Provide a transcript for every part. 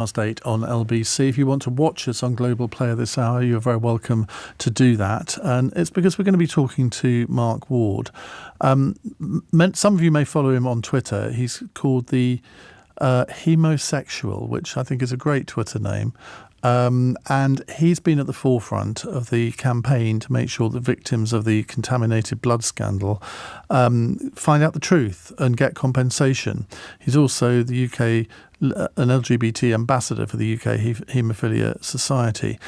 8 on LBC. If you want to watch us on Global Player this hour, you're very welcome to do that. And it's because we're going to be talking to Mark Ward. Some of you may follow him on Twitter. He's called the Hemosexual, which I think is a great Twitter name. And he's been at the forefront of the campaign to make sure that victims of the contaminated blood scandal find out the truth and get compensation. He's also the UK an LGBT Ambassador for the UK Haemophilia Society.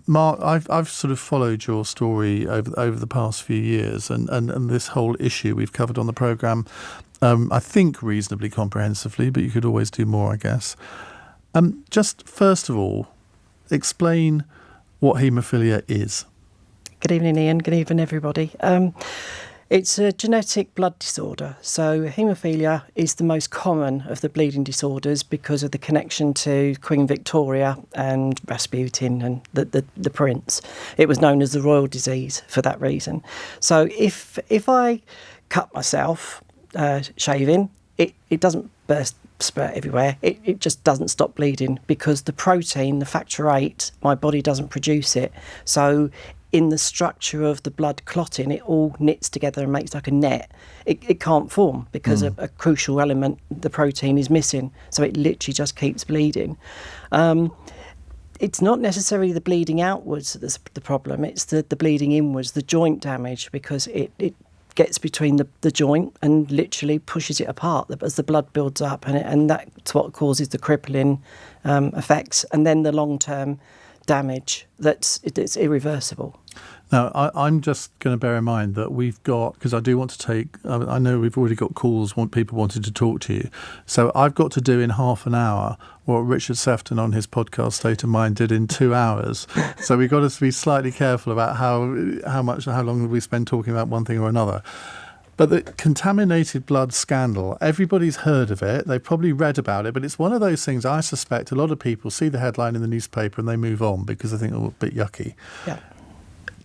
Mark, I've sort of followed your story over the past few years, and this whole issue we've covered on the programme, I think reasonably comprehensively, but you could always do more, I guess. Just first of all, explain what haemophilia is. Good evening, Ian. Good evening, everybody. It's a genetic blood disorder. So haemophilia is the most common of the bleeding disorders because of the connection to Queen Victoria and Rasputin and the prince. It was known as the royal disease for that reason. So if I cut myself shaving, it doesn't spurt everywhere. It just doesn't stop bleeding because the protein, the factor VIII, my body doesn't produce it. So in the structure of the blood clotting, it all knits together and makes like a net. It can't form because a crucial element, the protein, is missing. So it literally just keeps bleeding. It's not necessarily the bleeding outwards that's the problem. It's the bleeding inwards, the joint damage, because it gets between the joint and literally pushes it apart as the blood builds up, and that's what causes the crippling effects, and then the long-term damage it's irreversible. Now, I'm just going to bear in mind that we've got, because I do want to take, I know we've already got calls, people wanted to talk to you. So I've got to do in half an hour what Richard Sefton on his podcast State of Mind did in 2 hours. So we've got to be slightly careful about how long we spend talking about one thing or another. But the contaminated blood scandal, everybody's heard of it. They've probably read about it, but it's one of those things I suspect a lot of people see the headline in the newspaper and they move on because they think, oh, a bit yucky. Yeah.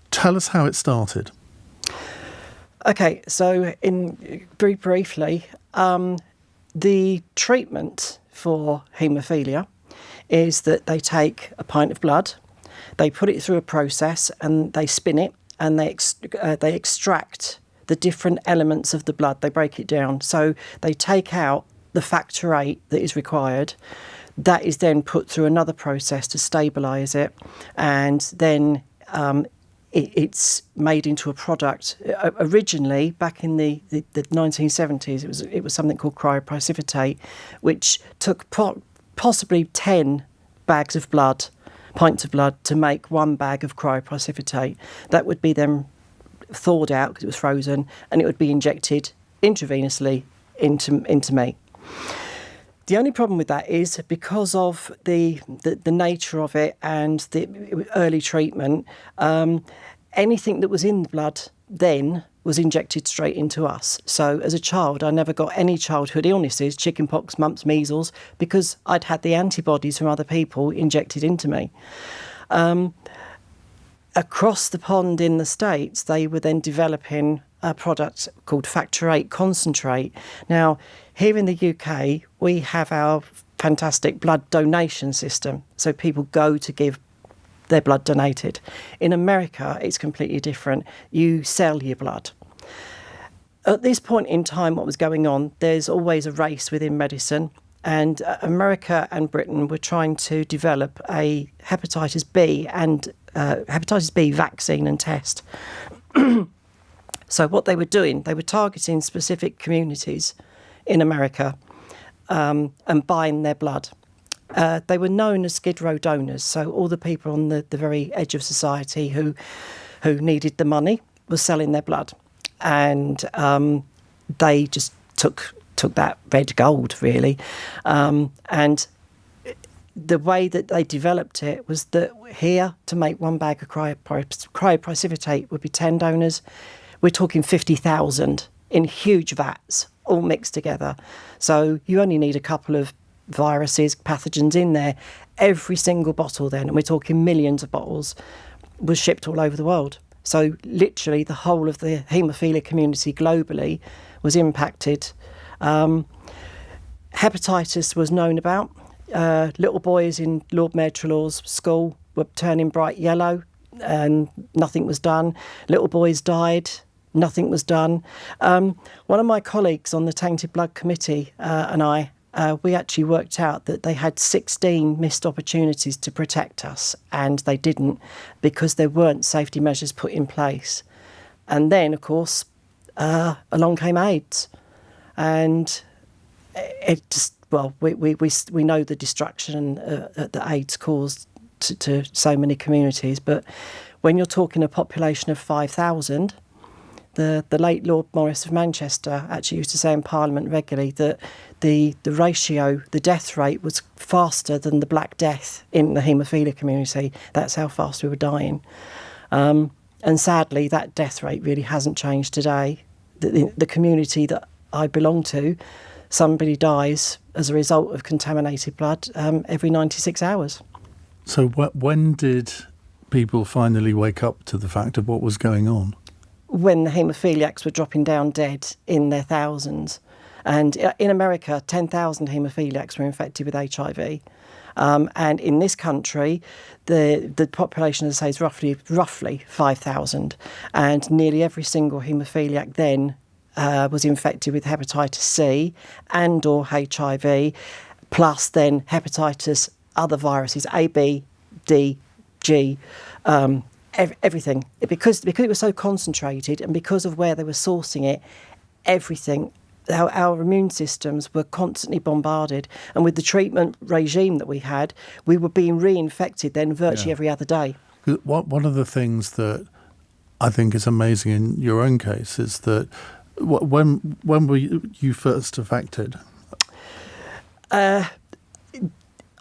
Tell us how it started. Okay, so very briefly, the treatment for haemophilia is that they take a pint of blood, they put it through a process and they spin it and they extract the different elements of the blood. They break it down. So they take out the factor VIII that is required. That is then put through another process to stabilise it, and then it's made into a product. Originally, back in the 1970s, it was something called cryoprecipitate, which took possibly 10 bags of blood, pints of blood, to make one bag of cryoprecipitate. That would be then thawed out because it was frozen, and it would be injected intravenously into me. The only problem with that is because of the nature of it and the early treatment, anything that was in the blood then was injected straight into us. So as a child, I never got any childhood illnesses, chickenpox, mumps, measles, because I'd had the antibodies from other people injected into me. Across the pond in the States, they were then developing a product called factor VIII concentrate. Now, here in the UK, we have our fantastic blood donation system. So people go to give their blood donated. In America, it's completely different. You sell your blood. At this point in time, what was going on, there's always a race within medicine. And America and Britain were trying to develop a hepatitis B vaccine and test. So what they were doing, they were targeting specific communities in America and buying their blood. They were known as Skid Row donors, so all the people on the very edge of society who needed the money were selling their blood. And they just took that red gold, really. And the way that they developed it was that here, to make one bag of cryoprecipitate would be 10 donors. We're talking 50,000 in huge vats, all mixed together. So you only need a couple of viruses, pathogens in there. Every single bottle then, and we're talking millions of bottles, was shipped all over the world. So literally the whole of the haemophilia community globally was impacted. Hepatitis was known about. little boys in Lord Mayor Trelaw's school were turning bright yellow and nothing was done. Little boys died, nothing was done. One of my colleagues on the Tainted Blood Committee and I, we actually worked out that they had 16 missed opportunities to protect us, and they didn't because there weren't safety measures put in place. And then, of course, along came AIDS. And it just, well, we know the destruction that AIDS caused to so many communities. But when you're talking a population of 5,000, the late Lord Morris of Manchester actually used to say in Parliament regularly that the ratio, the death rate was faster than the Black Death in the haemophilia community. That's how fast we were dying. And sadly, that death rate really hasn't changed today. The community that I belong to, somebody dies as a result of contaminated blood every 96 hours. So when did people finally wake up to the fact of what was going on? When the haemophiliacs were dropping down dead in their thousands. And in America, 10,000 haemophiliacs were infected with HIV. And in this country, the population, as I say, is roughly 5,000. And nearly every single haemophiliac then was infected with hepatitis C and or HIV, plus then hepatitis, other viruses, A, B, D, G, everything. Because it was so concentrated and because of where they were sourcing it, everything, our immune systems were constantly bombarded. And with the treatment regime that we had, we were being reinfected then virtually every other day. One of the things that I think is amazing in your own case is that when were you first affected?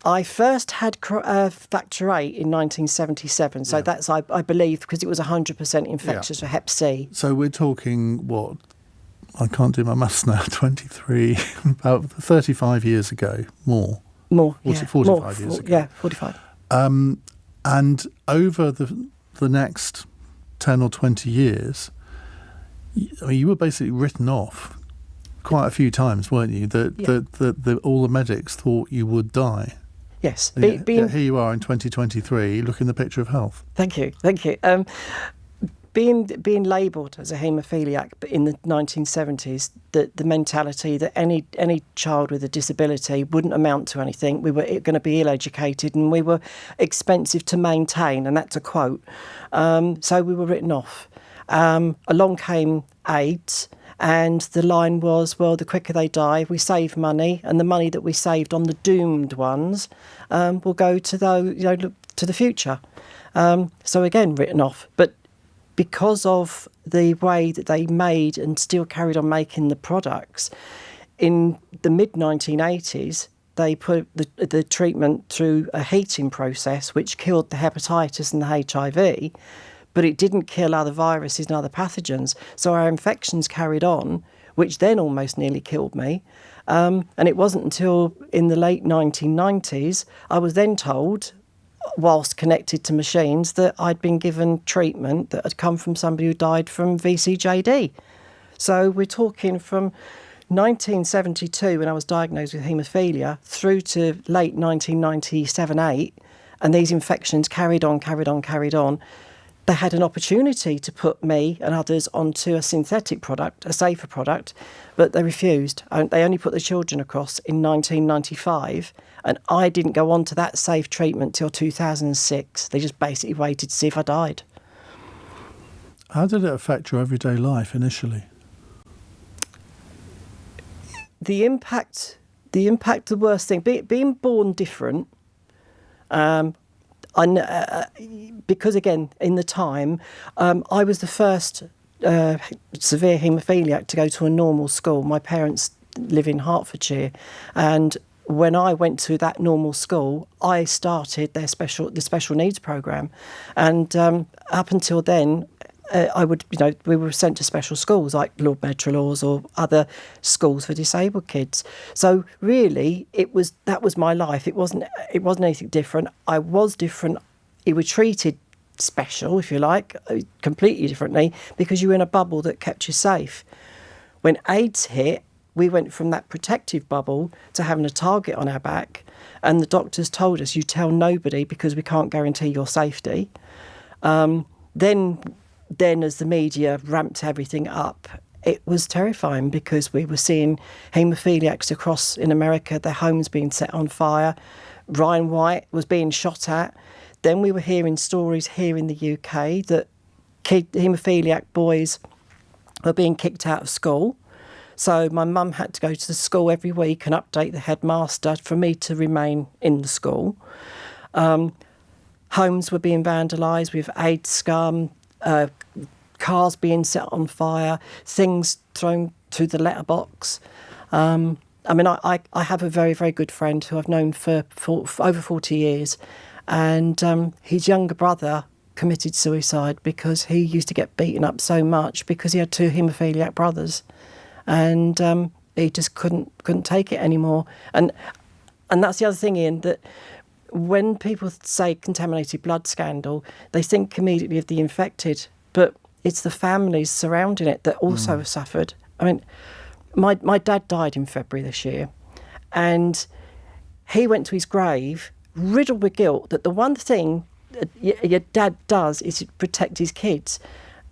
I first had factor VIII in 1977. So that's, I believe, because it was 100% infectious for Hep C. So we're talking, what, I can't do my maths now, 23, about 35 years ago, more. More, 45 years ago. Yeah, 45. And over the next 10 or 20 years, I mean, you were basically written off quite a few times, weren't you? That all the medics thought you would die. Yes. Here you are in 2023, looking the picture of health. Thank you. Being labelled as a haemophiliac in the 1970s, the mentality that any child with a disability wouldn't amount to anything, we were going to be ill-educated and we were expensive to maintain, and that's a quote. So we were written off. Along came AIDS, and the line was, well, the quicker they die, we save money, and the money that we saved on the doomed ones will go to the future. So again, written off. But because of the way that they made and still carried on making the products, in the mid-1980s, they put the treatment through a heating process which killed the hepatitis and the HIV, but it didn't kill other viruses and other pathogens. So our infections carried on, which then almost nearly killed me. And it wasn't until in the late 1990s, I was then told, whilst connected to machines, that I'd been given treatment that had come from somebody who died from VCJD. So we're talking from 1972, when I was diagnosed with haemophilia, through to late 1997-8, and these infections carried on. They had an opportunity to put me and others onto a synthetic product, a safer product, but they refused. They only put the children across in 1995, and I didn't go on to that safe treatment till 2006. They just basically waited to see if I died. How did it affect your everyday life initially? The impact, the worst thing, being born different, because again, in the time, I was the first severe haemophiliac to go to a normal school. My parents live in Hertfordshire, and when I went to that normal school, I started the special needs programme, and up until then, we were sent to special schools like Lord Mayor Trelaw's or other schools for disabled kids. So really, that was my life. It wasn't anything different. I was different. You were treated special, if you like, completely differently, because you were in a bubble that kept you safe. When AIDS hit, we went from that protective bubble to having a target on our back. And the doctors told us, you tell nobody because we can't guarantee your safety. Then as the media ramped everything up, it was terrifying because we were seeing haemophiliacs across in America, their homes being set on fire. Ryan White was being shot at. Then we were hearing stories here in the UK that haemophiliac boys were being kicked out of school. So my mum had to go to the school every week and update the headmaster for me to remain in the school. Homes were being vandalised with AIDS scum, cars being set on fire, things thrown through the letterbox. I have a very, very good friend who I've known for over 40 years, and his younger brother committed suicide because he used to get beaten up so much because he had 2 haemophiliac brothers, and he just couldn't take it anymore. And that's the other thing, Iain, that when people say contaminated blood scandal, they think immediately of the infected, but it's the families surrounding it that also have suffered. I mean, my dad died in February this year, and he went to his grave riddled with guilt that the one thing your dad does is protect his kids,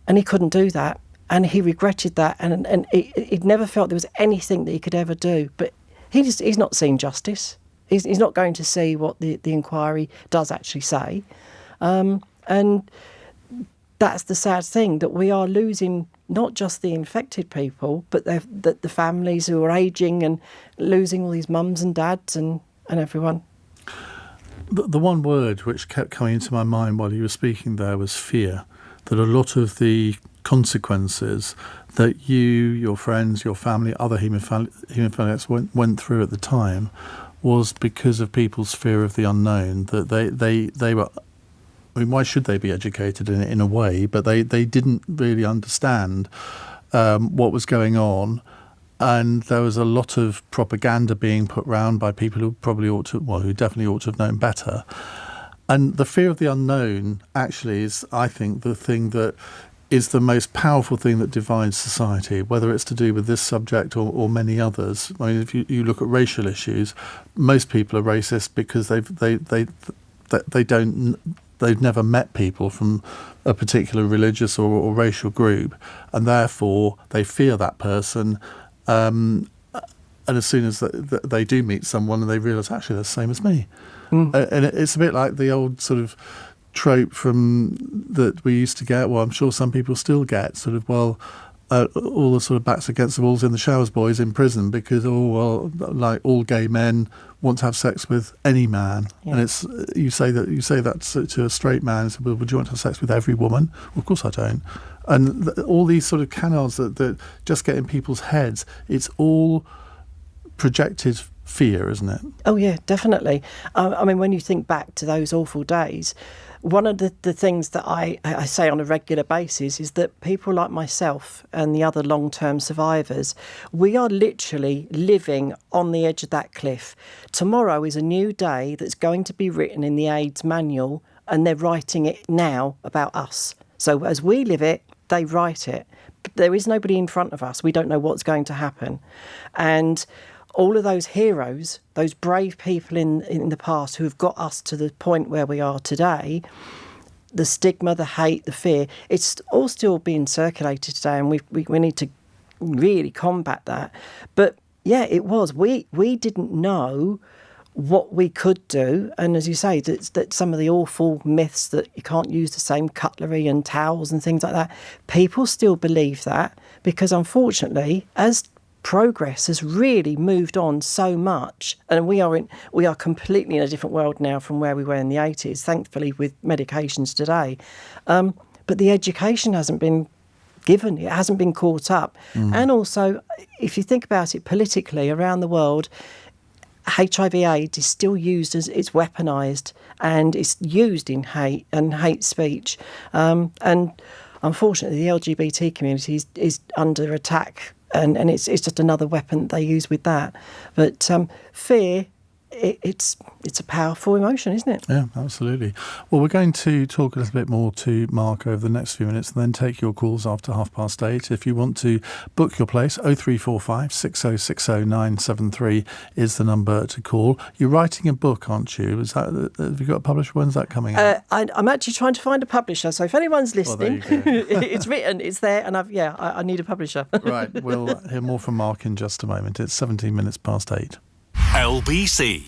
and he couldn't do that, and he regretted that, and he'd never felt there was anything that he could ever do. But he's not seen justice. He's not going to see what the inquiry does actually say. And that's the sad thing, that we are losing not just the infected people, but the families who are ageing and losing all these mums and dads and everyone. The one word which kept coming into my mind while you were speaking there was fear, that a lot of the consequences that you, your friends, your family, other haemophiliacs went through at the time was because of people's fear of the unknown, that they were, I mean, why should they be educated in a way, but they didn't really understand what was going on, and there was a lot of propaganda being put round by people who who definitely ought to have known better. And the fear of the unknown actually is, I think, the thing that is the most powerful thing that divides society, whether it's to do with this subject or many others. I mean, if you look at racial issues, most people are racist because they've never met people from a particular religious or racial group, and therefore they fear that person. And as soon as they do meet someone and they realise, actually, they're the same as me. And it's a bit like the old sort of trope that we used to get, well, I'm sure some people still get, sort of, all the sort of backs against the walls in the showers boys in prison because, like all gay men want to have sex with any man. Yeah. And it's you say that to a straight man, so, well, would you want to have sex with every woman? Well, of course I don't. And all these sort of canards that just get in people's heads, it's all projected fear, isn't it? Oh yeah, definitely. I mean, when you think back to those awful days, one of the things that I say on a regular basis is that people like myself and the other long-term survivors, we are literally living on the edge of that cliff. Tomorrow is a new day that's going to be written in the AIDS manual, and they're writing it now about us. So as we live it, they write it. But there is nobody in front of us. We don't know what's going to happen. And all of those heroes, those brave people in the past who have got us to the point where we are today, the stigma, the hate, the fear, it's all still being circulated today, and we need to really combat that. But yeah, it was. We didn't know what we could do, and as you say, that some of the awful myths that you can't use the same cutlery and towels and things like that, people still believe that, because unfortunately, as progress has really moved on so much, and we are completely in a different world now from where we were in the 80s, thankfully, with medications today. But the education hasn't been given, it hasn't been caught up. And also, if you think about it politically around the world, HIV/AIDS is still used as, it's weaponised, and it's used in hate and hate speech. And unfortunately, the LGBT community is under attack. And it's just another weapon they use with that. But fear it's a powerful emotion, isn't it? Yeah, absolutely. Well, we're going to talk a little bit more to Mark over the next few minutes and then take your calls after 8:30. If you want to book your place, 0345 6060 973 is the number to call. You're writing a book, aren't you? Have you got a publisher? When's that coming out? I'm actually trying to find a publisher, so if anyone's listening, there you go. it's written, it's there, and I need a publisher. Right, we'll hear more from Mark in just a moment. It's 17 minutes past 8. LBC.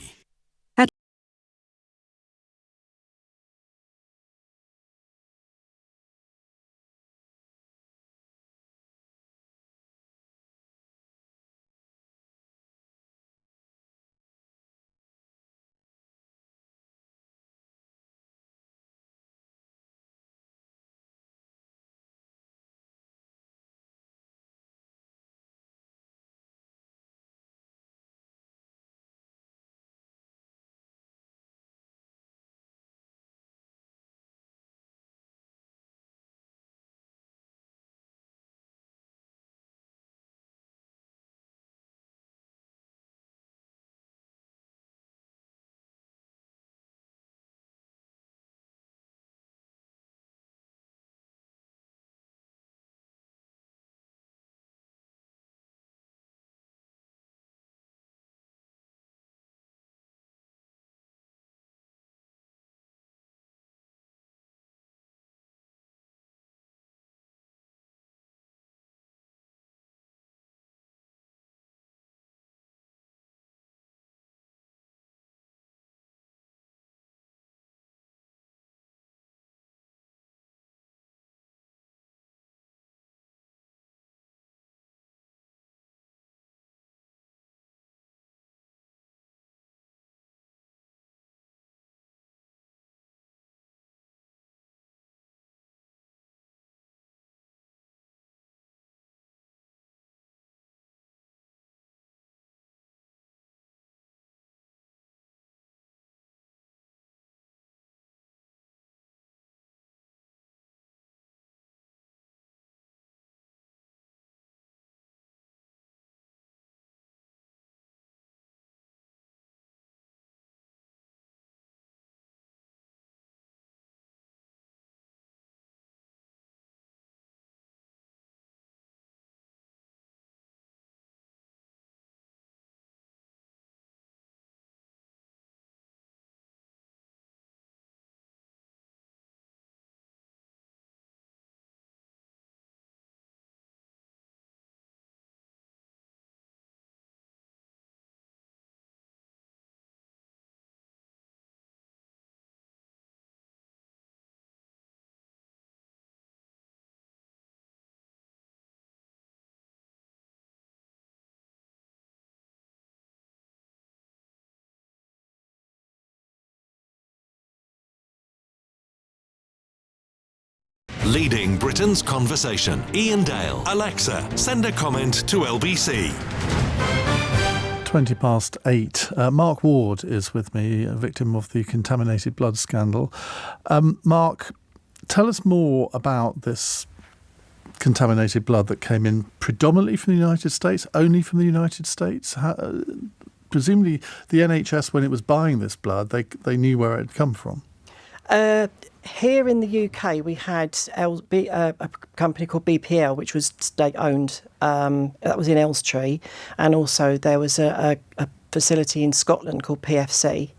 Leading Britain's conversation. Iain Dale. Alexa, send a comment to LBC. 20 past 8. Mark Ward is with me, a victim of the contaminated blood scandal. Mark, tell us more about this contaminated blood that came in predominantly from the United States, only from the United States. Presumably the NHS, when it was buying this blood, they knew where it had come from. Here in the UK, we had a company called BPL, which was state-owned. That was in Elstree. And also there was a facility in Scotland called PFC.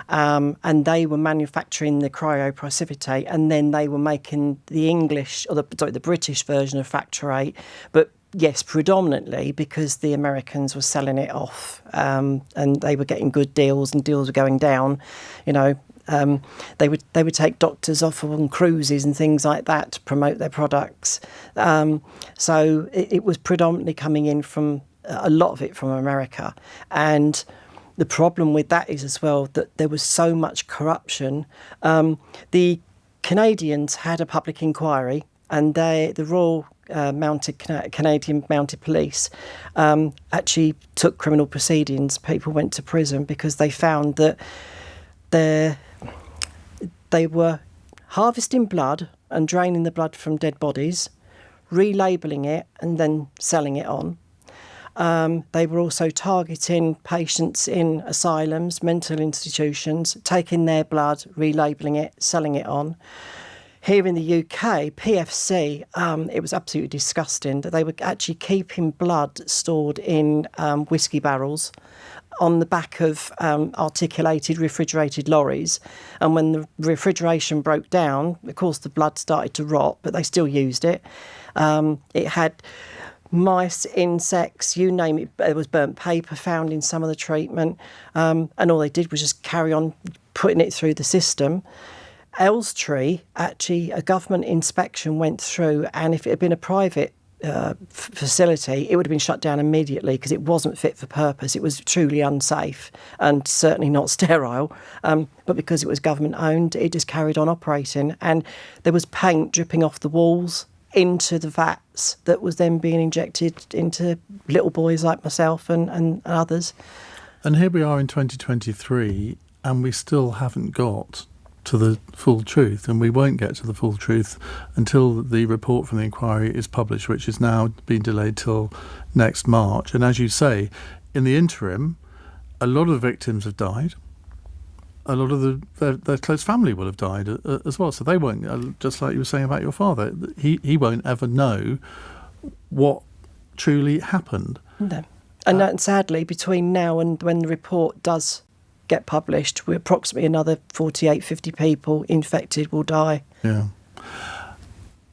And they were manufacturing the cryoprecipitate, and then they were making the British version of Factor 8. But yes, predominantly because the Americans were selling it off, and they were getting good deals, and deals were going down. They would take doctors off on cruises and things like that to promote their products. So it was predominantly coming in from a lot of it from America. And the problem with that is as well that there was so much corruption. The Canadians had a public inquiry, and the Royal Canadian Mounted Police actually took criminal proceedings. People went to prison because they found that they were harvesting blood and draining the blood from dead bodies, relabelling it and then selling it on. They were also targeting patients in asylums, mental institutions, taking their blood, relabelling it, selling it on. Here in the UK, PFC, it was absolutely disgusting that they were actually keeping blood stored in whiskey barrels on the back of articulated refrigerated lorries. And when the refrigeration broke down, of course, the blood started to rot, but they still used it. It had mice, insects, you name it. There was burnt paper found in some of the treatment. And all they did was just carry on putting it through the system. Elstree, actually, a government inspection went through, and if it had been a private facility, it would have been shut down immediately because it wasn't fit for purpose. It was truly unsafe and certainly not sterile. But because it was government owned, it just carried on operating. And there was paint dripping off the walls into the vats that was then being injected into little boys like myself and others. And here we are in 2023, and we still haven't got to the full truth, and we won't get to the full truth until the report from the inquiry is published, which is now being delayed till next March. And as you say, in the interim, a lot of the victims have died. A lot of their close family will have died as well. So they won't, just like you were saying about your father, he won't ever know what truly happened. No. And sadly, between now and when the report does get published, we're approximately another 48, 50 people infected will die. Yeah.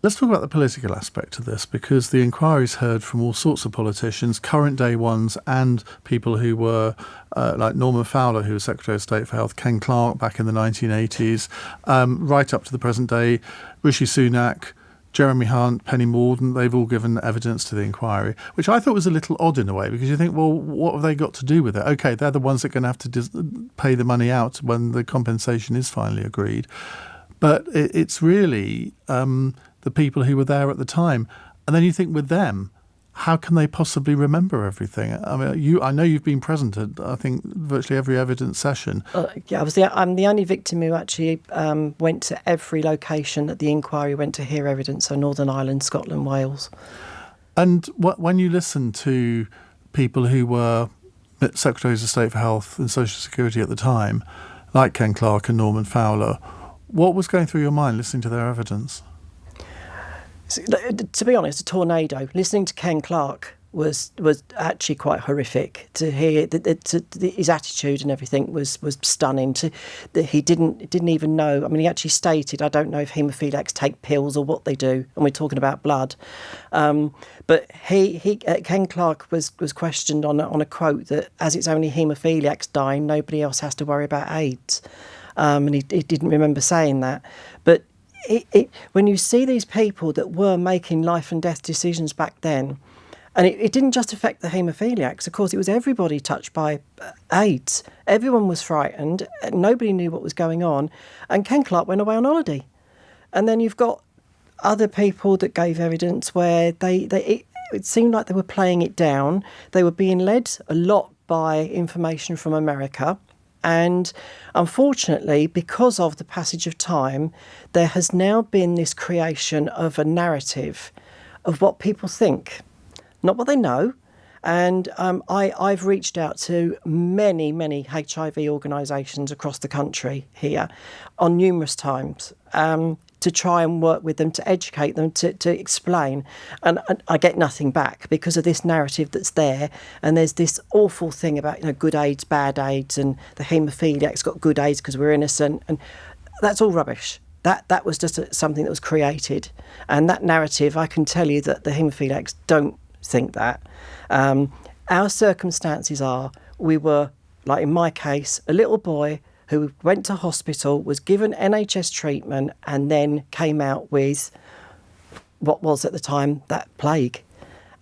Let's talk about the political aspect of this, because the inquiry's heard from all sorts of politicians, current day ones and people who were like Norman Fowler, who was Secretary of State for Health, Ken Clarke back in the 1980s, right up to the present day, Rishi Sunak, Jeremy Hunt, Penny Mordaunt. They've all given evidence to the inquiry, which I thought was a little odd in a way, because you think, well, what have they got to do with it? OK, they're the ones that are going to have to pay the money out when the compensation is finally agreed. But it's really the people who were there at the time. And then you think, with them, how can they possibly remember everything? I mean, I know you've been present at, I think, virtually every evidence session. Yeah, I'm the only victim who actually went to every location that the inquiry went to hear evidence, so Northern Ireland, Scotland, Wales. And when you listen to people who were Secretaries of State for Health and Social Security at the time, like Ken Clarke and Norman Fowler, what was going through your mind listening to their evidence? So, to be honest, a tornado. Listening to Ken Clarke was actually quite horrific. To hear his attitude and everything was stunning. That he didn't even know. I mean, he actually stated, "I don't know if haemophiliacs take pills or what they do," and we're talking about blood. But Ken Clarke was questioned on a quote that, as it's only haemophiliacs dying, nobody else has to worry about AIDS. And he didn't remember saying that, but. When you see these people that were making life and death decisions back then, and it didn't just affect the haemophiliacs, of course, it was everybody touched by AIDS. Everyone was frightened. Nobody knew what was going on. And Ken Clarke went away on holiday. And then you've got other people that gave evidence where it seemed like they were playing it down. They were being led a lot by information from America. And unfortunately, because of the passage of time, there has now been this creation of a narrative of what people think, not what they know. And I've reached out to many, many HIV organisations across the country here on numerous times to try and work with them, to educate them, to explain. And I get nothing back because of this narrative that's there. And there's this awful thing about, good AIDS, bad AIDS, and the haemophiliacs got good AIDS because we're innocent. And that's all rubbish. That was just something that was created. And that narrative, I can tell you that the haemophiliacs don't think that. Our circumstances are, we were, like in my case, a little boy who went to hospital, was given NHS treatment, and then came out with what was at the time that plague.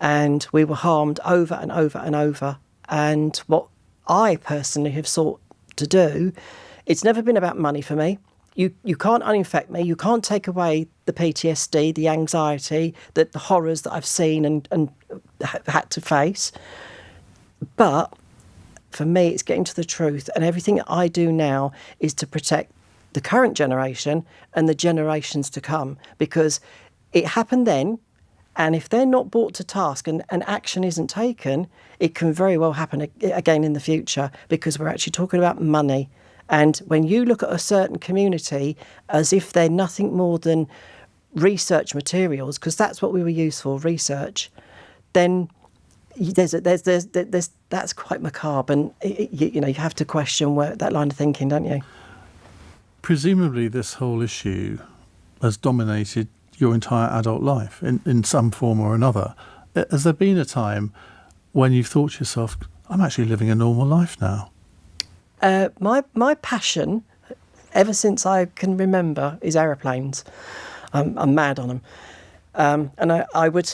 And we were harmed over and over and over. And what I personally have sought to do, it's never been about money for me. You can't uninfect me. You can't take away the PTSD, the anxiety, the horrors that I've seen and had to face. But for me, it's getting to the truth. And everything that I do now is to protect the current generation and the generations to come. Because it happened then, And if they're not brought to task and action isn't taken, it can very well happen again in the future, because we're actually talking about money. And when you look at a certain community as if they're nothing more than research materials, because that's what we were used for, research, then that's quite macabre. And, you have to question that line of thinking, don't you? Presumably this whole issue has dominated your entire adult life in some form or another. Has there been a time when you've thought to yourself, I'm actually living a normal life now? My passion, ever since I can remember, is aeroplanes. I'm mad on them. And I would,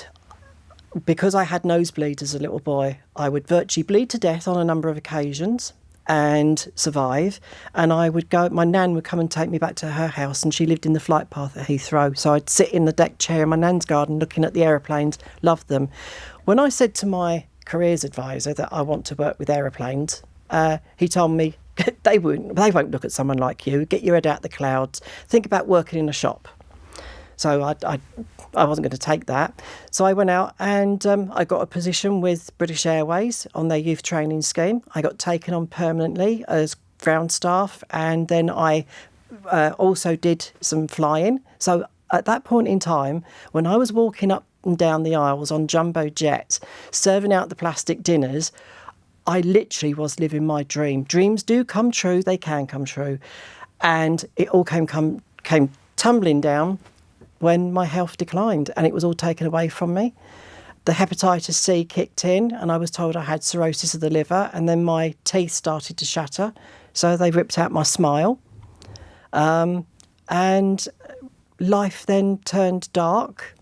because I had nosebleeds as a little boy, I would virtually bleed to death on a number of occasions and survive. And I would go, my nan would come and take me back to her house, and she lived in the flight path at Heathrow. So I'd sit in the deck chair in my nan's garden looking at the aeroplanes, loved them. When I said to my careers advisor that I want to work with aeroplanes, he told me, they won't look at someone like you. Get your head out the clouds. Think about working in a shop. So I wasn't going to take that. So I went out and I got a position with British Airways on their youth training scheme. I got taken on permanently as ground staff, and then I also did some flying. So at that point in time, when I was walking up and down the aisles on jumbo jets, serving out the plastic dinners, I literally was living my dream. Dreams do come true. They can come true. And it all came tumbling down when my health declined, and it was all taken away from me. The hepatitis C kicked in, and I was told I had cirrhosis of the liver, and then my teeth started to shatter. So they ripped out my smile. And life then turned dark.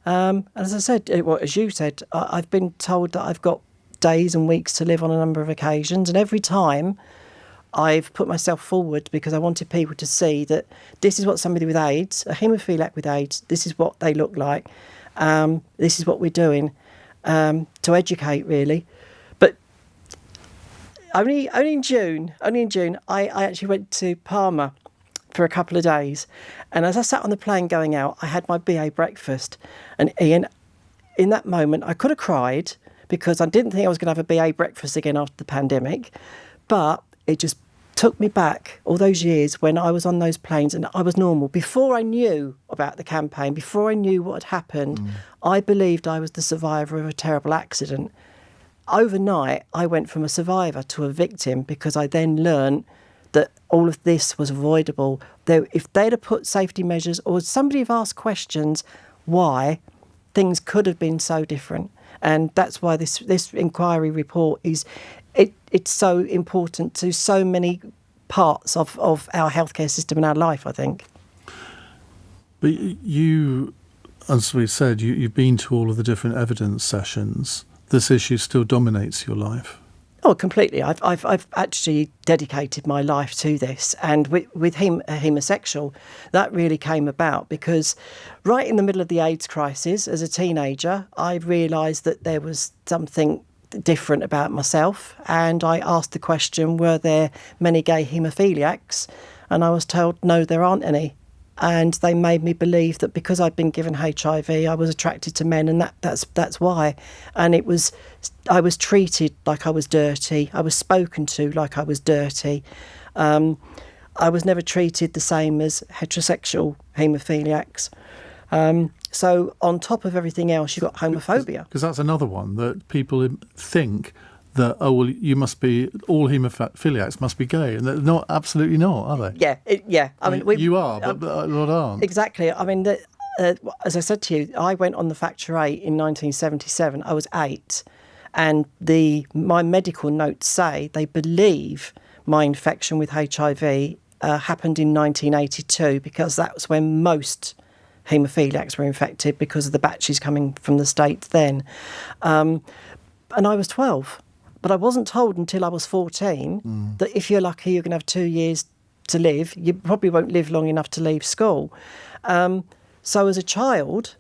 And as I said, as you said, I've been told that I've got days and weeks to live on a number of occasions, and every time I've put myself forward because I wanted people to see that this is what somebody with AIDS, a haemophiliac with AIDS, this is what they look like. This is what we're doing to educate, really. But only in June, I actually went to Palma for a couple of days, and as I sat on the plane going out, I had my BA breakfast, and Ian, in that moment, I could have cried because I didn't think I was going to have a BA breakfast again after the pandemic, but it just took me back all those years when I was on those planes and I was normal. Before I knew about the campaign, before I knew what had happened, I believed I was the survivor of a terrible accident. Overnight, I went from a survivor to a victim because I then learned that all of this was avoidable. If they'd have put safety measures, or somebody have asked questions why, things could have been so different. And that's why this inquiry report is it's so important to so many parts of our healthcare system and our life, I think. But you, as we said, you've been to all of the different evidence sessions. This issue still dominates your life. Oh, completely. I've actually dedicated my life to this. And with homosexual, that really came about because right in the middle of the AIDS crisis, as a teenager, I realised that there was something different about myself. And I asked the question, were there many gay haemophiliacs? And I was told, no, there aren't any. And they made me believe that because I'd been given HIV, I was attracted to men, and that's why. And I was treated like I was dirty. I was spoken to like I was dirty. I was never treated the same as heterosexual haemophiliacs. So on top of everything else, you've got homophobia. Because that's another one that people think that, oh, well, you must be, all haemophiliacs must be gay. And they're not, absolutely not, are they? Yeah. I mean, you are, but a lot aren't. Exactly. I mean, as I said to you, I went on the Factor 8 in 1977. I was 8. And my medical notes say they believe my infection with HIV happened in 1982 because that was when most haemophiliacs were infected because of the batches coming from the States then. And I was 12. But I wasn't told until I was 14 that if you're lucky, you're going to have 2 years to live. You probably won't live long enough to leave school. So as a child,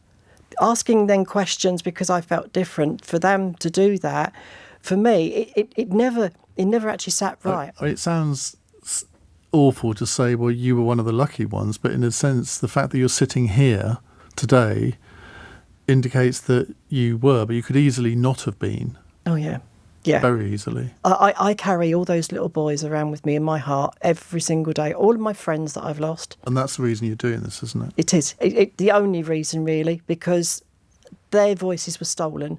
asking then questions because I felt different, for them to do that, for me, it never actually sat right. It sounds awful to say, well, you were one of the lucky ones, but in a sense, the fact that you're sitting here today indicates that you were, but you could easily not have been. Oh, yeah. Yeah. Very easily. I carry all those little boys around with me in my heart every single day. All of my friends that I've lost. And that's the reason you're doing this, isn't it? It is. The only reason, really, because their voices were stolen.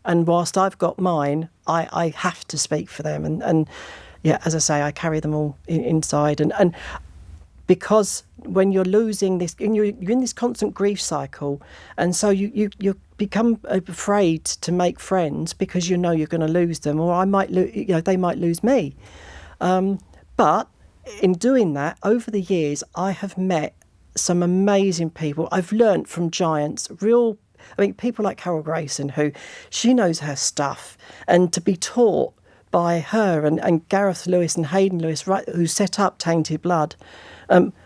And whilst I've got mine, I have to speak for them. And yeah, as I say, I carry them all inside. And because when you're losing this, you're in this constant grief cycle, and so you become afraid to make friends because you know you're going to lose them, or they might lose me. But in doing that, over the years, I have met some amazing people. I've learnt from giants, people like Carol Grayson, who she knows her stuff, and to be taught by her and Gareth Lewis and Hayden Lewis, right, who set up Tainted Blood.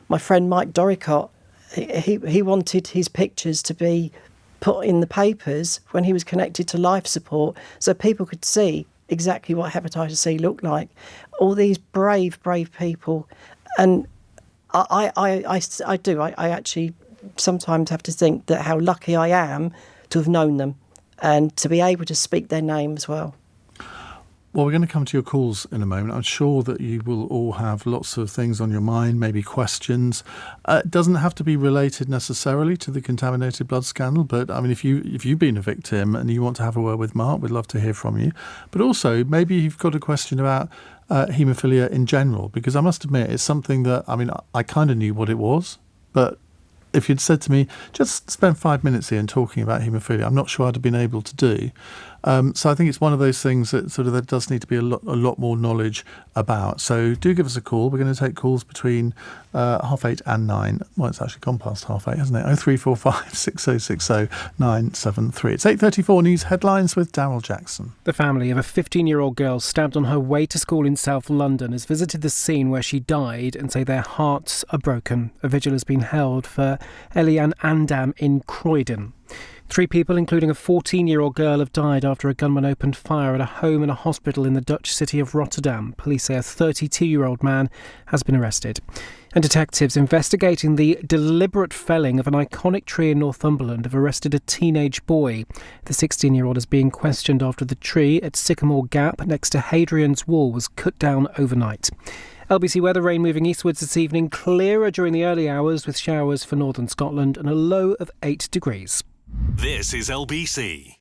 My friend Mike Doricott, he wanted his pictures to be put in the papers when he was connected to life support so people could see exactly what hepatitis C looked like. All these brave people. And I actually sometimes have to think that how lucky I am to have known them and to be able to speak their name as well. Well, we're going to come to your calls in a moment. I'm sure that you will all have lots of things on your mind, maybe questions. It doesn't have to be related necessarily to the contaminated blood scandal, but I mean, if you've been a victim and you want to have a word with Mark, we'd love to hear from you. But also, maybe you've got a question about haemophilia in general, because I must admit, it's something that, I mean, I kind of knew what it was, but if you'd said to me, just spend 5 minutes here and talking about haemophilia, I'm not sure I'd have been able to do. So I think it's one of those things that there does need to be a lot more knowledge about. So do give us a call. We're going to take calls between 8:30 and 9. Well, it's actually gone past 8:30, hasn't it? 0345 6060 973. It's 8:34 news headlines with Daryl Jackson. The family of a 15-year-old girl stabbed on her way to school in South London has visited the scene where she died and say their hearts are broken. A vigil has been held for Iain Dale in Croydon. 3 people, including a 14-year-old girl, have died after a gunman opened fire at a home and a hospital in the Dutch city of Rotterdam. Police say a 32-year-old man has been arrested. And detectives investigating the deliberate felling of an iconic tree in Northumberland have arrested a teenage boy. The 16-year-old is being questioned after the tree at Sycamore Gap next to Hadrian's Wall was cut down overnight. LBC weather: rain moving eastwards this evening, clearer during the early hours with showers for northern Scotland and a low of 8 degrees. This is LBC.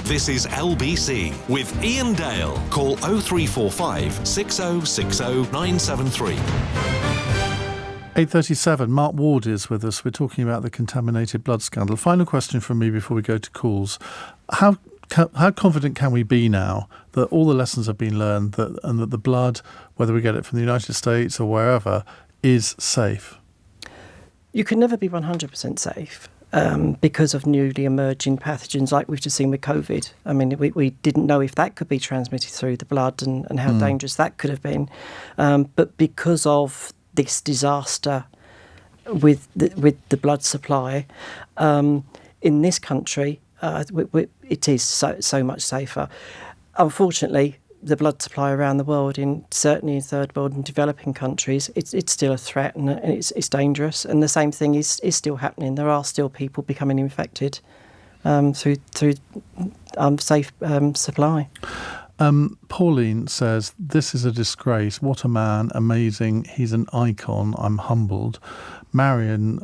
This is LBC with Iain Dale. Call 0345 6060 973. 8:37. Mark Ward is with us. We're talking about the contaminated blood scandal. Final question from me before we go to calls. How confident can we be now that all the lessons have been learned and that the blood, whether we get it from the United States or wherever, is safe? You can never be 100% safe because of newly emerging pathogens like we've just seen with COVID. I mean, we didn't know if that could be transmitted through the blood and how dangerous that could have been. But because of this disaster with the blood supply in this country, it is so much safer. Unfortunately, the blood supply around the world, certainly in third world and developing countries, it's still a threat and it's dangerous. And the same thing is still happening. There are still people becoming infected through safe supply. Pauline says, this is a disgrace. What a man. Amazing. He's an icon. I'm humbled. Marion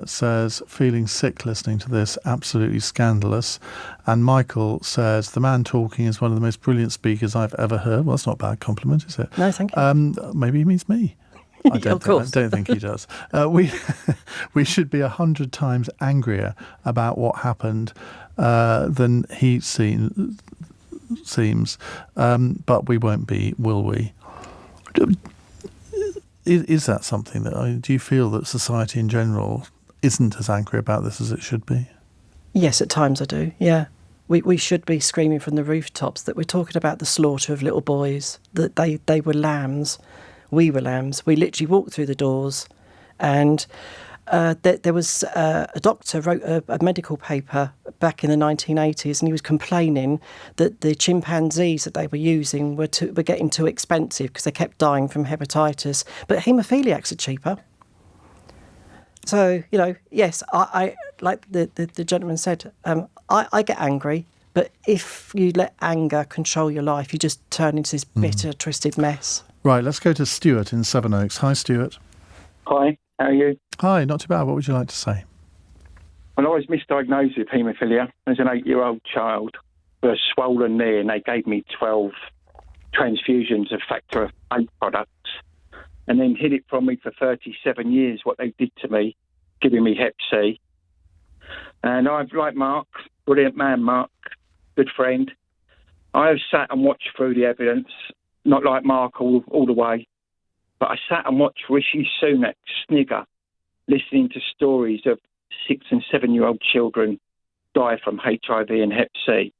says, feeling sick listening to this. Absolutely scandalous. And Michael says, the man talking is one of the most brilliant speakers I've ever heard. Well, that's not a bad compliment, is it? No, thank you. Maybe he means me. I don't think he does. We should be 100 times angrier about what happened than he seems, but we won't be, will we? Is that something that do you feel that society in general isn't as angry about this as it should be? Yes, at times I do. Yeah, we should be screaming from the rooftops that we're talking about the slaughter of little boys. That they were lambs, we were lambs. We literally walked through the doors, and there was a doctor wrote a medical paper back in the 1980s, and he was complaining that the chimpanzees that they were using were getting too expensive because they kept dying from hepatitis. But haemophiliacs are cheaper. So, yes, I like the gentleman said, I get angry, but if you let anger control your life, you just turn into this bitter, twisted mess. Right, let's go to Stuart in Sevenoaks. Hi, Stuart. Hi, how are you? Hi, not too bad. What would you like to say? Well, I was misdiagnosed with haemophilia as an 8-year-old child with a swollen knee, and they gave me 12 transfusions of factor VIII products and then hid it from me for 37 years, what they did to me, giving me Hep C. And I've, like Mark, brilliant man, Mark, good friend, I have sat and watched through the evidence, not like Mark all the way, but I sat and watched Rishi Sunak snigger, listening to stories of 6 and 7-year-old children die from HIV and Hep C.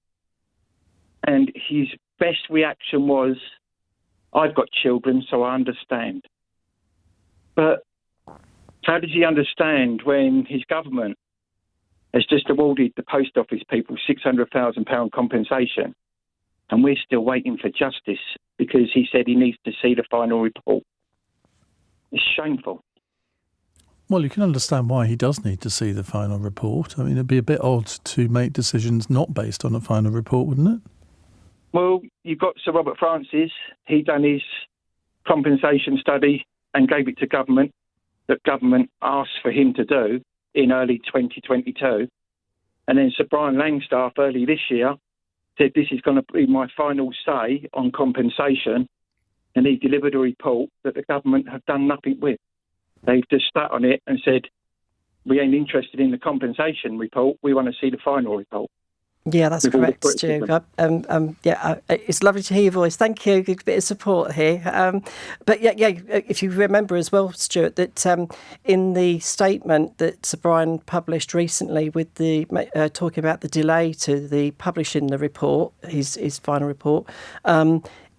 And his best reaction was, I've got children, so I understand. But how does he understand when his government has just awarded the post office people £600,000 compensation, and we're still waiting for justice because he said he needs to see the final report? It's shameful. Well, you can understand why he does need to see the final report. I mean, it'd be a bit odd to make decisions not based on a final report, wouldn't it? Well, you've got Sir Robert Francis. He done his compensation study and gave it to government, that government asked for him to do in early 2022. And then Sir Brian Langstaff early this year said this is going to be my final say on compensation. And he delivered a report that the government have done nothing with. They've just sat on it and said, we ain't interested in the compensation report. We want to see the final report. Yeah, that's correct, Stu. It's lovely to hear your voice. Thank you. Good bit of support here. But if you remember as well, Stuart, that in the statement that Sir Brian published recently with the talking about the delay to the publishing the report, his final report,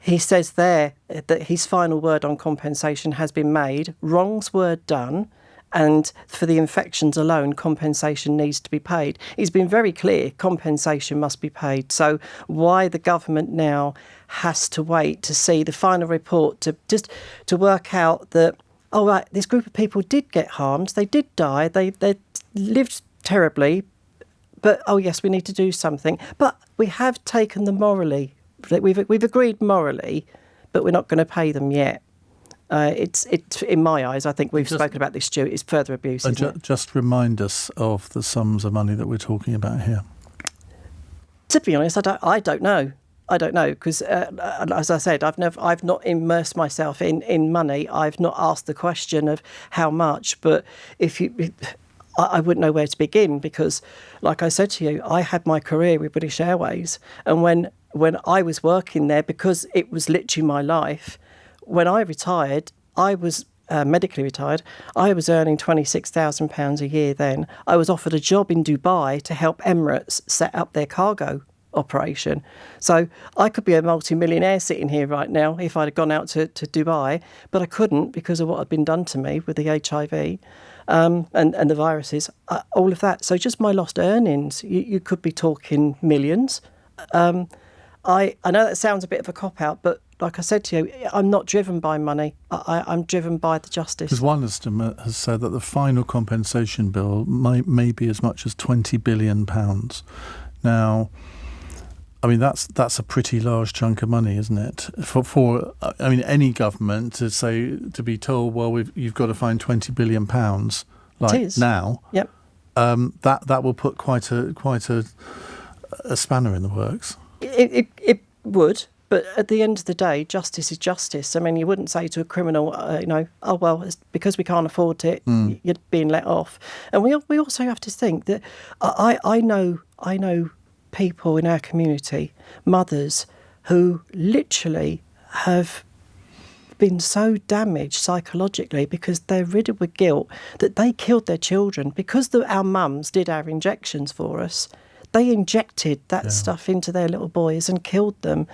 he says there that his final word on compensation has been made, wrong's word done, and for the infections alone, compensation needs to be paid. He's been very clear, compensation must be paid. So why the government now has to wait to see the final report to work out that, oh, right, this group of people did get harmed, they did die, they lived terribly, but, oh, yes, we need to do something. But we have taken them morally. We've agreed morally, but we're not going to pay them yet. It's in my eyes, I think we've spoken about this, Stuart, it's further abuse, isn't it? Just remind us of the sums of money that we're talking about here. To be honest, I don't know. I don't know because, as I said, I've not immersed myself in money. I've not asked the question of how much. But I wouldn't know where to begin because, like I said to you, I had my career with British Airways, and when I was working there, because it was literally my life. When I retired, I was medically retired. I was earning £26,000 a year. Then I was offered a job in Dubai to help Emirates set up their cargo operation. So I could be a multi-millionaire sitting here right now if I'd have gone out to Dubai, but I couldn't because of what had been done to me with the HIV and the viruses, all of that. So just my lost earnings, you could be talking millions. I know that sounds a bit of a cop-out, but like I said to you, I'm not driven by money. I'm driven by the justice. Because one estimate has said that the final compensation bill may be as much as £20 billion. Now, I mean, that's a pretty large chunk of money, isn't it? For any government to be told, well, you've got to find £20 billion now. Yep. That will put quite a spanner in the works. It would, but at the end of the day, justice is justice. I mean, you wouldn't say to a criminal, oh well, it's because we can't afford it, you're being let off. And we also have to think that I know people in our community, mothers, who literally have been so damaged psychologically because they're riddled with guilt that they killed their children because our mums did our injections for us. They injected that stuff into their little boys and killed them.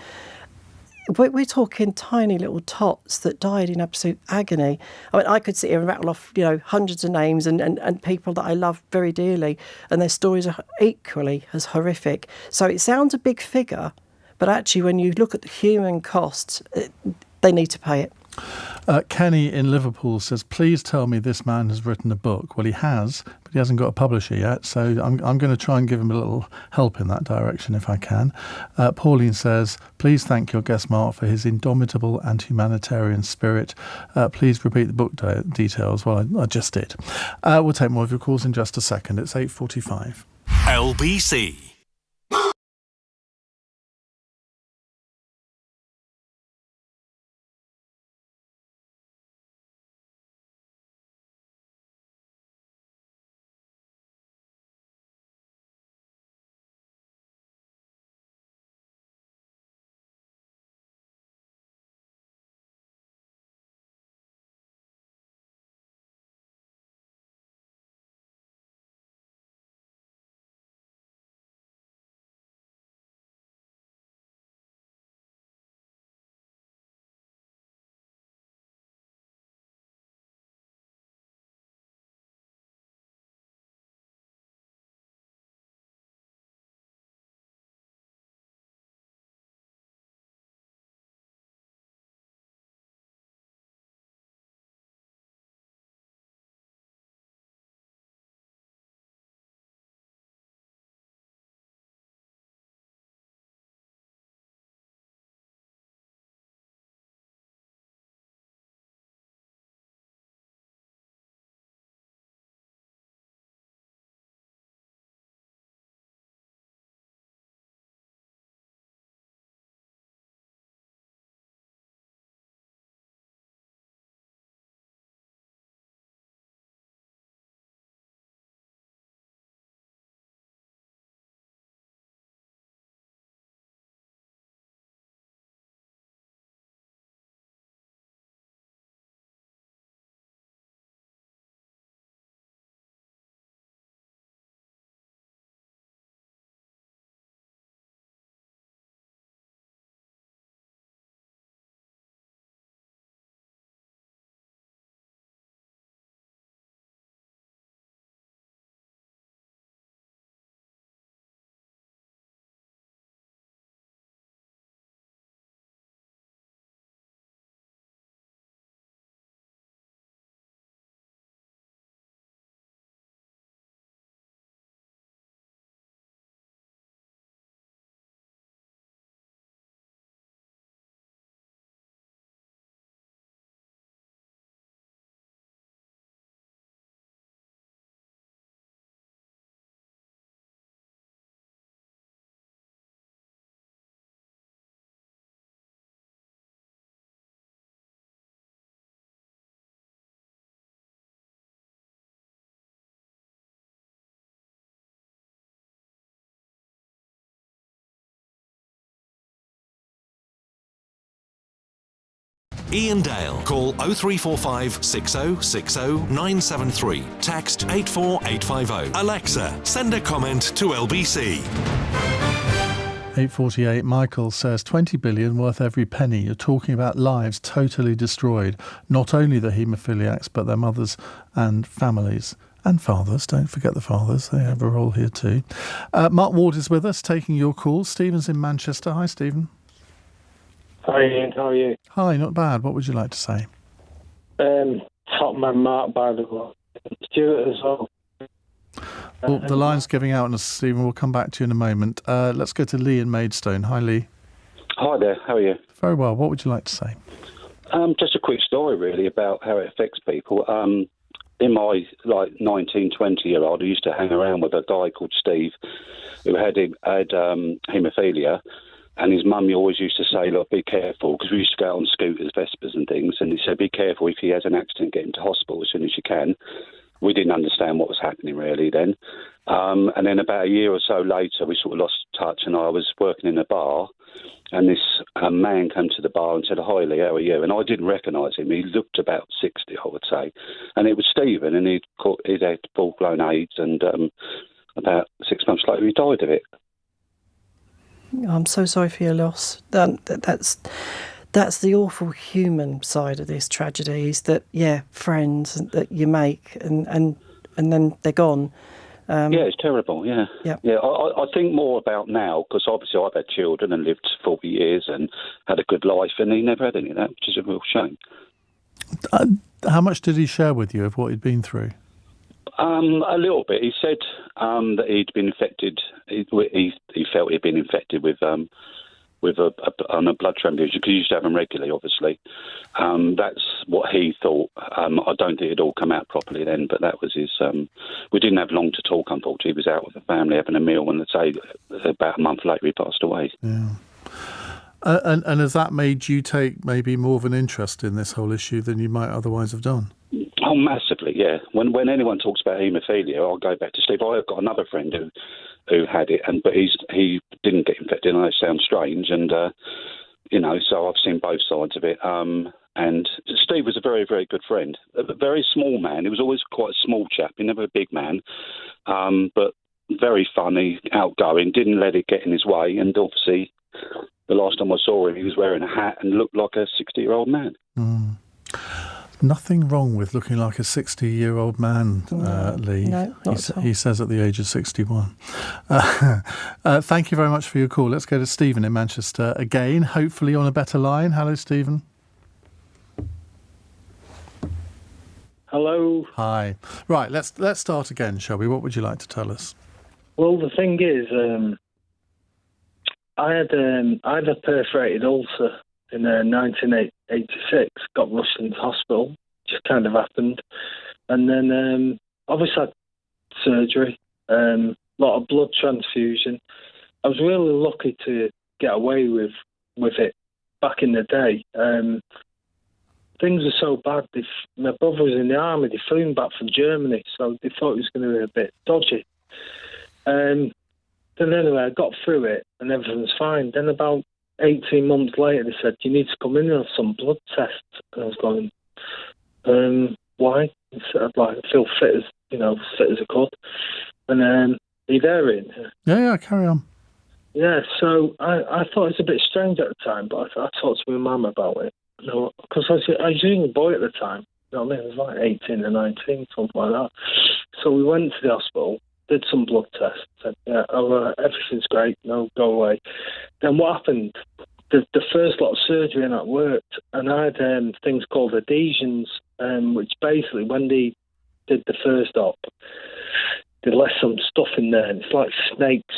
We're talking tiny little tots that died in absolute agony. I mean, I could sit here and rattle off, hundreds of names and people that I love very dearly, and their stories are equally as horrific. So it sounds a big figure, but actually when you look at the human costs, they need to pay it. Kenny in Liverpool says, please tell me this man has written a book. Well, he has, but he hasn't got a publisher yet, so I'm going to try and give him a little help in that direction if I can. Pauline says, please thank your guest Mark for his indomitable and humanitarian spirit. Please repeat the book details. Well, I just did. We'll take more of your calls in just a second. It's 8:45. LBC Iain Dale. Call 0345 6060 973. Text 84850. Alexa, send a comment to LBC. 848, Michael says 20 billion worth every penny. You're talking about lives totally destroyed. Not only the haemophiliacs, but their mothers and families. And fathers, don't forget the fathers. They have a role here too. Mark Ward is with us, taking your calls. Stephen's in Manchester. Hi, Stephen. Hi, Ian. How are you? Hi, not bad. What would you like to say? Top man Mark, by the way. Stuart as well. Well, the line's giving out on us, Stephen. We'll come back to you in a moment. Let's go to Lee in Maidstone. Hi, Lee. Hi there, how are you? Very well. What would you like to say? Just a quick story, really, about how it affects people. In my 19, 20-year-old, I used to hang around with a guy called Steve who had haemophilia, and his mum always used to say, look, be careful, because we used to go out on scooters, Vespers and things, and he said, be careful if he has an accident, get him to hospital as soon as you can. We didn't understand what was happening really then. And then about a year or so later, we sort of lost touch, and I was working in a bar, and this man came to the bar and said, hi, Lee, how are you? And I didn't recognise him. He looked about 60, I would say. And it was Stephen, and he'd had full-blown AIDS, and about 6 months later, he died of it. I'm so sorry for your loss. That's the awful human side of this tragedy, is that, friends that you make and then they're gone. Yeah, it's terrible, yeah. Yeah, I think more about now, because obviously I've had children and lived 40 years and had a good life, and he never had any of that, which is a real shame. How much did he share with you of what he'd been through? A little bit. He said that he'd been infected. He felt he'd been infected with a blood transfusion, because he used to have them regularly, obviously. That's what he thought. I don't think it'd all come out properly then, but that was his... we didn't have long to talk, unfortunately. He was out with the family having a meal, and they'd say about a month later he passed away. Yeah. And has that made you take maybe more of an interest in this whole issue than you might otherwise have done? Oh, massively, yeah. When anyone talks about haemophilia, I'll go back to Steve. I've got another friend who had it, but he didn't get infected. I know it sounds strange, and so I've seen both sides of it. And Steve was a very, very good friend. A very small man. He was always quite a small chap. He never a big man, but very funny, outgoing. Didn't let it get in his way. And obviously, the last time I saw him, he was wearing a hat and looked like a 60-year-old man. Mm. Nothing wrong with looking like a 60-year-old man, Lee. No, not at all. He says at the age of 61. Thank you very much for your call. Let's go to Stephen in Manchester again, hopefully on a better line. Hello, Stephen. Hello. Hi. Right, let's start again, shall we? What would you like to tell us? Well, the thing is, I had a perforated ulcer in 1986, got rushed into hospital, just kind of happened. And then obviously had surgery, lot of blood transfusion. I was really lucky to get away with it back in the day. Things were so bad. My brother was in the army, they flew him back from Germany, so they thought it was going to be a bit dodgy. Then anyway, I got through it and everything was fine. Then about 18 months later, they said, you need to come in and have some blood tests. And I was going, why? He said, I feel fit as I could. And are you there, Ian? Yeah, carry on. Yeah, so I thought it was a bit strange at the time, but I talked to my mum about it. Because I was a young boy at the time. You know what I mean? I was like 18 or 19, something like that. So we went to the hospital, did some blood tests, said, everything's great, no, go away. Then what happened? The first lot of surgery and that worked, and I had things called adhesions, which basically, when they did the first op, they left some stuff in there, and it's like snakes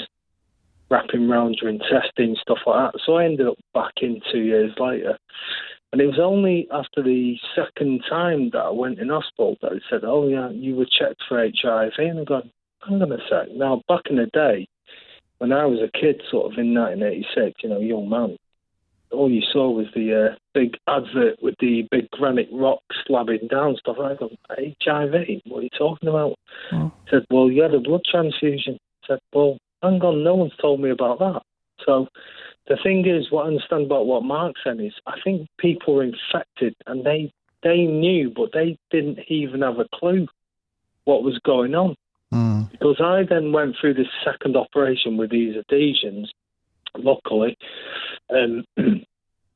wrapping around your intestine, stuff like that. So I ended up back in 2 years later. And it was only after the second time that I went in hospital that they said, oh, yeah, you were checked for HIV. And I'm going, hang on a sec. Now, back in the day, when I was a kid, sort of in 1986, young man, all you saw was the big advert with the big granite rock slabbing down stuff. I go, HIV? What are you talking about? Oh. Said, well, you had a blood transfusion. Said, well, hang on, no one's told me about that. So the thing is, what I understand about what Mark said is, I think people were infected and they knew, but they didn't even have a clue what was going on. Because I then went through this second operation with these adhesions. Luckily,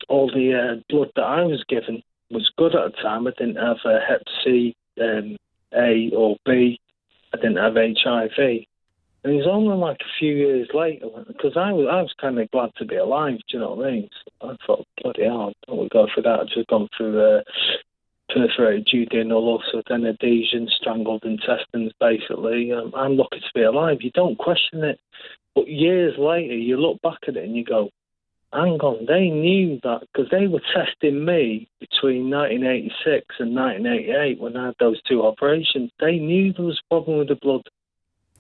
all the blood that I was given was good at the time. I didn't have Hep C, A or B. I didn't have HIV. And it was only like a few years later, because I was kind of glad to be alive, do you know what I mean? So I thought, bloody hell, don't we go through that? I'd just gone through perforated duodenal ulcer, then adhesion, strangled intestines, basically. I'm lucky to be alive. You don't question it. But years later, you look back at it and you go, hang on, they knew that, because they were testing me between 1986 and 1988 when I had those two operations. They knew there was a problem with the blood.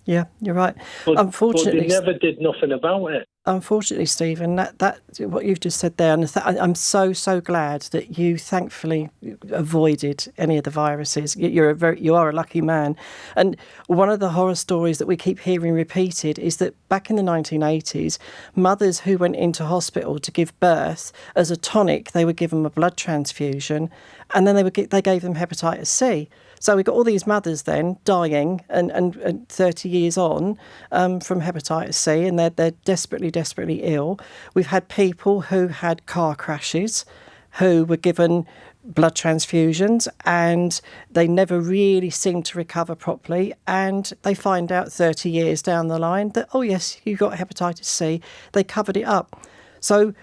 Yeah, you're right. But Unfortunately, they never did nothing about it. Unfortunately, Stephen, that what you've just said there, and I'm so glad that you thankfully avoided any of the viruses. You are a lucky man. And one of the horror stories that we keep hearing repeated is that back in the 1980s, mothers who went into hospital to give birth, as a tonic, they would give them a blood transfusion, and then they gave them hepatitis C. So we got all these mothers then dying and 30 years on from hepatitis C, and they're desperately ill. We've had people who had car crashes who were given blood transfusions and they never really seemed to recover properly, and they find out 30 years down the line that, oh yes, you got hepatitis C. They covered it up. So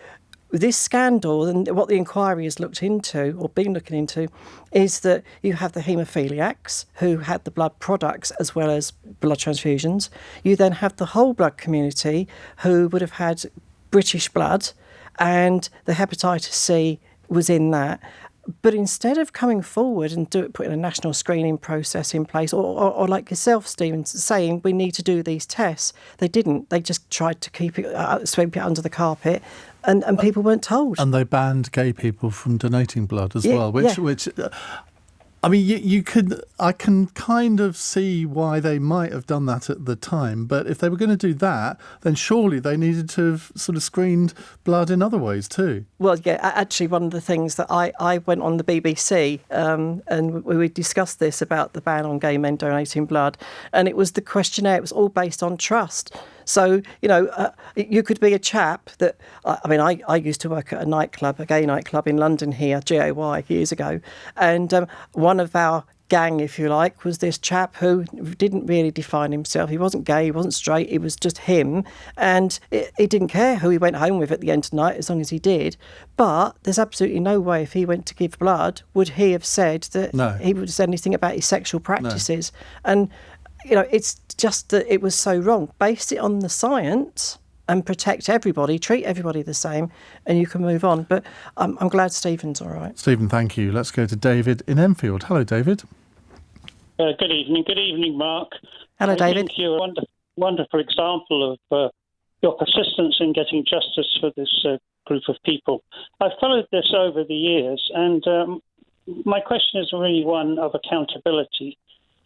this scandal, and what the inquiry has looked into, or been looking into, is that you have the haemophiliacs who had the blood products as well as blood transfusions. You then have the whole blood community who would have had British blood, and the hepatitis C was in that. But instead of coming forward and putting a national screening process in place, or like yourself, Stephen, saying we need to do these tests, they didn't. They just tried to sweep it under the carpet, and people weren't told. And they banned gay people from donating blood as well, which I mean, I can kind of see why they might have done that at the time, but if they were going to do that, then surely they needed to have sort of screened blood in other ways too. Well, yeah, actually one of the things that I went on the BBC and we discussed this about the ban on gay men donating blood, and it was the questionnaire, it was all based on trust. So, you could be a chap that, I used to work at a gay nightclub in London here, GAY, years ago. And one of our gang, if you like, was this chap who didn't really define himself. He wasn't gay, he wasn't straight, it was just him. And he didn't care who he went home with at the end of the night, as long as he did. But there's absolutely no way, if he went to give blood, would he have said that he would have said anything about his sexual practices. No. And it's just that it was so wrong. Base it on the science and protect everybody, treat everybody the same, and you can move on. But I'm glad Stephen's all right. Stephen, thank you. Let's go to David in Enfield. Hello, David. Good evening. Good evening, Mark. Hello, David. I think you're a wonderful example of your persistence in getting justice for this group of people. I've followed this over the years, and my question is really one of accountability,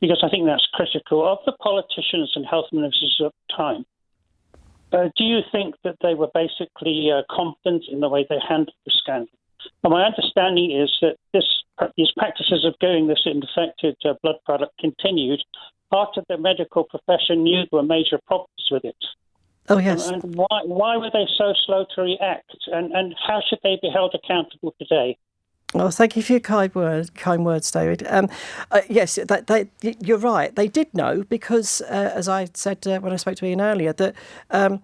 because I think that's critical. Of the politicians and health ministers at the time, do you think that they were basically competent in the way they handled the scandal? And my understanding is that these practices of giving this infected blood product continued after the medical profession knew there were major problems with it. Oh, yes. And why were they so slow to react? And how should they be held accountable today? Well, thank you for your kind words, David. Yes, you're right. They did know because, as I said when I spoke to Ian earlier, that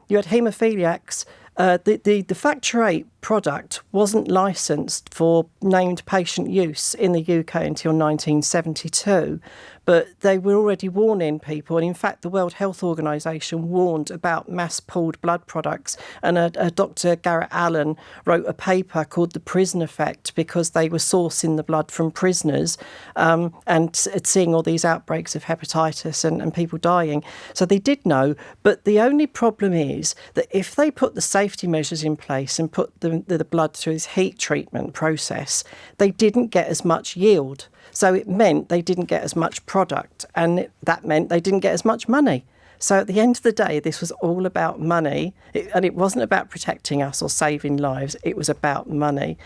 you had haemophiliacs. The Factor VIII product wasn't licensed for named patient use in the UK until 1972, but they were already warning people. And in fact, the World Health Organization warned about mass pooled blood products. And a Dr. Garrett Allen wrote a paper called The Prison Effect, because they were sourcing the blood from prisoners and seeing all these outbreaks of hepatitis and people dying. So they did know. But the only problem is that if they put the safety measures in place and put the blood through this heat treatment process, they didn't get as much yield. So it meant they didn't get as much product, and that meant they didn't get as much money. So at the end of the day, this was all about money, and it wasn't about protecting us or saving lives. It was about money.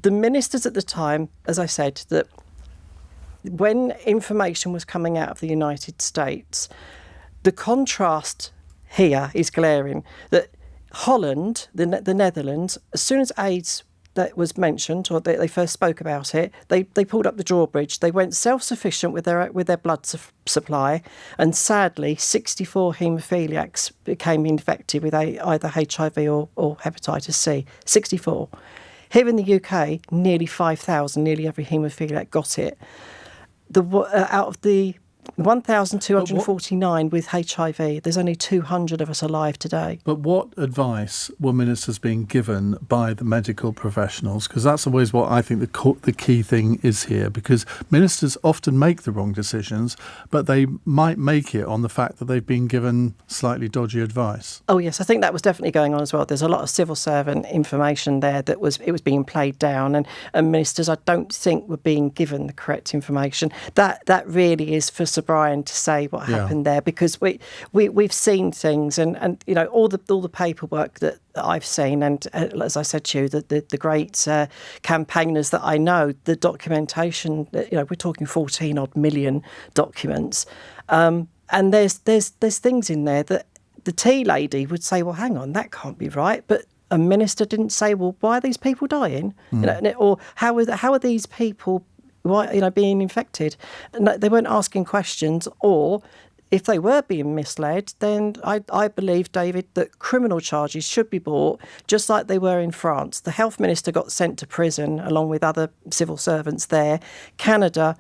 The ministers at the time, as I said, that when information was coming out of the United States, the contrast here is glaring. That Holland, the Netherlands, as soon as AIDS that was mentioned, or they first spoke about it, they pulled up the drawbridge. They went self-sufficient with their blood supply, and sadly, 64 haemophiliacs became infected with either HIV or hepatitis C. 64. Here in the UK, nearly 5,000, nearly every haemophiliac got it. Out of the 1,249 with HIV, there's only 200 of us alive today. But what advice were ministers being given by the medical professionals? Because that's always what I think the key thing is here, because ministers often make the wrong decisions, but they might make it on the fact that they've been given slightly dodgy advice. Oh yes, I think that was definitely going on as well. There's a lot of civil servant information there that was being played down, and ministers, I don't think, were being given the correct information. That really is for Sir Brian to say what happened there, because we've seen things, and you know, all the paperwork that I've seen, and as I said to you, the great campaigners that I know, the documentation, you know, we're talking 14 odd million documents, and there's things in there that the tea lady would say, well, hang on, that can't be right, but a minister didn't say, well, why are these people dying? You know, or how are these people, why, you know, being infected? And they weren't asking questions, or if they were being misled, then I believe, David, that criminal charges should be brought, just like they were in France. The health minister got sent to prison along with other civil servants there. Canada,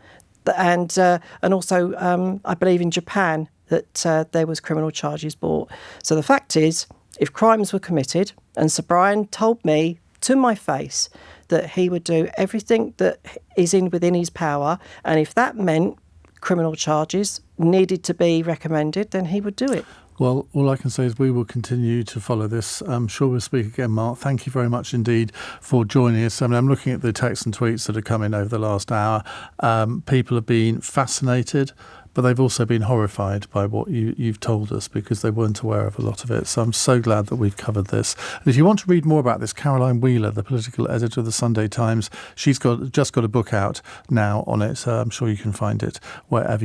and also I believe in Japan that there was criminal charges brought. So the fact is, if crimes were committed, and Sir Brian told me to my face that he would do everything that is within his power, and if that meant criminal charges needed to be recommended, then he would do it. Well, all I can say is we will continue to follow this. I'm sure we'll speak again, Mark. Thank you very much indeed for joining us. I mean, I'm looking at the texts and tweets that have come in over the last hour. People have been fascinated, but they've also been horrified by what you've told us, because they weren't aware of a lot of it. So I'm so glad that we've covered this. And if you want to read more about this, Caroline Wheeler, the political editor of the Sunday Times, she's just got a book out now on it. So I'm sure you can find it wherever you